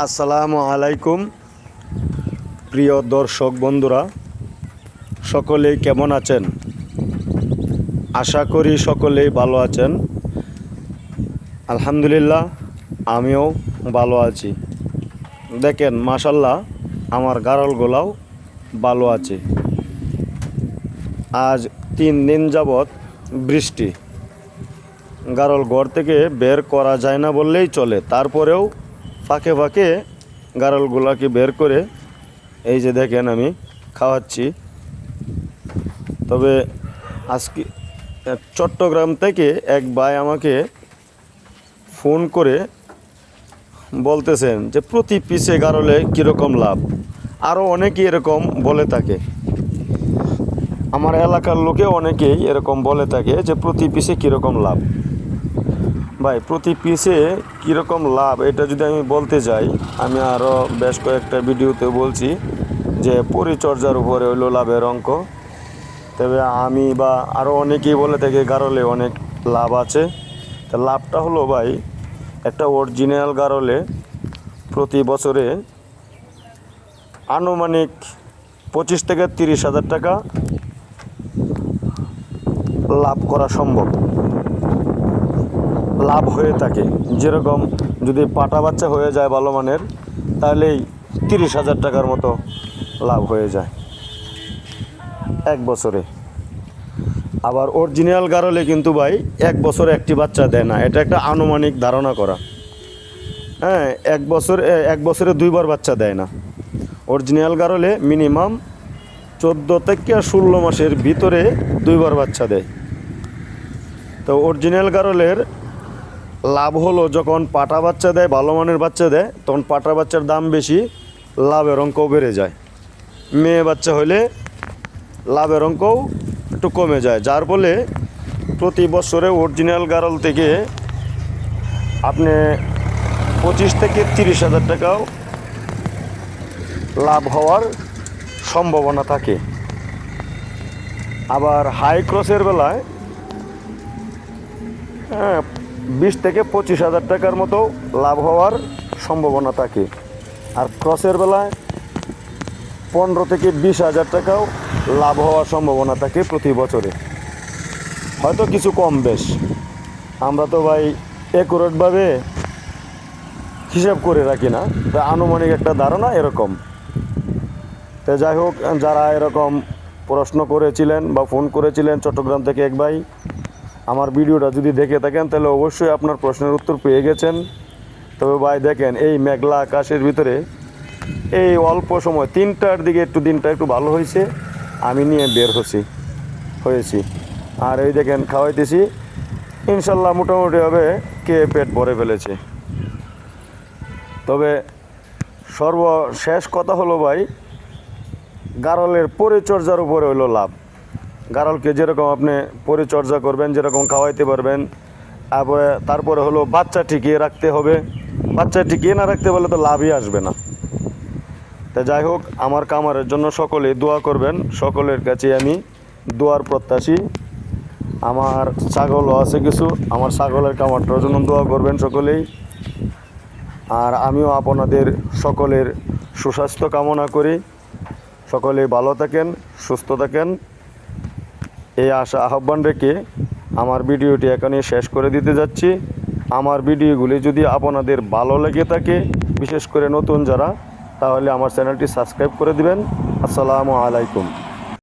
আসসালামু আলাইকুম প্রিয় দর্শক বন্ধুরা, সকলেই কেমন আছেন? আশা করি সকলেই ভালো আছেন। আলহামদুলিল্লাহ, আমিও ভালো আছি। দেখেন, মাশাল্লাহ, আমার গারলগুলাও ভালো আছে। আজ 3 দিন যাবৎ বৃষ্টি, গারল ঘর থেকে বের করা যায় না বললেই চলে। তারপরেও ফাঁকে ফাঁকে গারলগুলাকে বের করে এই যে দেখেন আমি খাওয়াচ্ছি। তবে আজকে চট্টগ্রাম থেকে এক ভাই আমাকে ফোন করে বলতেছেন যে প্রতি পিসে গারলে কীরকম লাভ। আরও অনেকেই এরকম বলে থাকে, আমার এলাকার লোকে অনেকেই এরকম বলে থাকে যে প্রতি পিসে কীরকম লাভ। ভাই, প্রতি পিসে কীরকম লাভ এটা যদি আমি বলতে যাই, আমি আরও বেশ কয়েকটা ভিডিওতে বলছি যে পরিচর্যার উপরে হইল লাভের অঙ্ক। তবে আমি বা আরও অনেকেই বলে থাকে গারলে অনেক লাভ আছে। তা লাভটা হলো ভাই, একটা অরিজিনাল গারলে প্রতি বছরে আনুমানিক 25 থেকে 30 হাজার টাকা লাভ করা সম্ভব, লাভ হয়ে থাকে। যেরকম যদি পাটা বাচ্চা হয়ে যায় ভালো মানের, তাহলেই 30 হাজার টাকার মতো লাভ হয়ে যায় এক বছরে। আবার অরিজিনাল গারলে কিন্তু ভাই এক বছরে একটি বাচ্চা দেয় না, এটা একটা আনুমানিক ধারণা করা। হ্যাঁ, এক বছরে 2বার বাচ্চা দেয় না। অরিজিনাল গারলে মিনিমাম 14 থেকে 16 মাসের ভিতরে 2বার বাচ্চা দেয়। তো অরিজিনাল গারলের লাভ হলো যখন পাটা বাচ্চা দেয়, ভালো মানের বাচ্চা দেয়, তখন পাটা বাচ্চার দাম বেশি, লাভের অঙ্কও বেড়ে যায়। মেয়ে বাচ্চা হলে লাভের অঙ্কও একটু কমে যায়, যার ফলে প্রতি বছরে অরিজিনাল গারল থেকে আপনি 25 থেকে 30 হাজার টাকাও লাভ হওয়ার সম্ভাবনা থাকে। আবার হাই ক্রসের বেলায় 20 থেকে 25 হাজার টাকার মতো লাভ হওয়ার সম্ভাবনা থাকে। আর ক্রসের বেলায় 15 থেকে 20 হাজার টাকাও লাভ হওয়ার সম্ভাবনা থাকে প্রতি বছরে, হয়তো কিছু কম বেশ। আমরা তো ভাই অ্যাকুরেটভাবে হিসাব করে রাখি না, তা আনুমানিক একটা ধারণা এরকম। তো যাই হোক, যারা এরকম প্রশ্ন করেছিলেন বা ফোন করেছিলেন চট্টগ্রাম থেকে এক ভাই, আমার ভিডিওটা যদি দেখে থাকেন তাহলে অবশ্যই আপনার প্রশ্নের উত্তর পেয়ে গেছেন। তবে ভাই দেখেন, এই মেঘলা আকাশের ভিতরে এই অল্প সময় 3টার দিকে একটু দিনটা একটু ভালো হয়েছে, আমি নিয়ে বের হয়েছি। আর এই দেখেন খাওয়াইতেছি, ইনশাল্লাহ মোটামুটিভাবে কে পেট ভরে ফেলেছে। তবে সর্বশেষ কথা হলো ভাই, গারলের পরিচর্যার উপরে হলো লাভ। গারলকে যেরকম আপনি পরিচর্যা করবেন, যেরকম খাওয়াইতে পারবেন, তারপরে হলো বাচ্চা টিকিয়ে রাখতে হবে। বাচ্চা টিকিয়ে না রাখতে পারলে তো লাভই আসবে না। তা যাই হোক, আমার কামারের জন্য সকলেই দোয়া করবেন, সকলের কাছে আমি দোয়ার প্রত্যাশী। আমার ছাগলও আছে কিছু, আমার ছাগলের কামারটার জন্য দোয়া করবেন সকলেই। আর আমিও আপনাদের সকলের সুস্বাস্থ্য কামনা করি। সকলেই ভালো থাকেন, সুস্থ থাকেন, এই আশা আহ্বান রেখে আমার ভিডিওটি এখানে শেষ করে দিতে যাচ্ছি। আমার ভিডিওগুলি যদি আপনাদের ভালো লেগে থাকে, বিশেষ করে নতুন যারা, তাহলে আমার চ্যানেলটি সাবস্ক্রাইব করে দিবেন। আসসালামু আলাইকুম।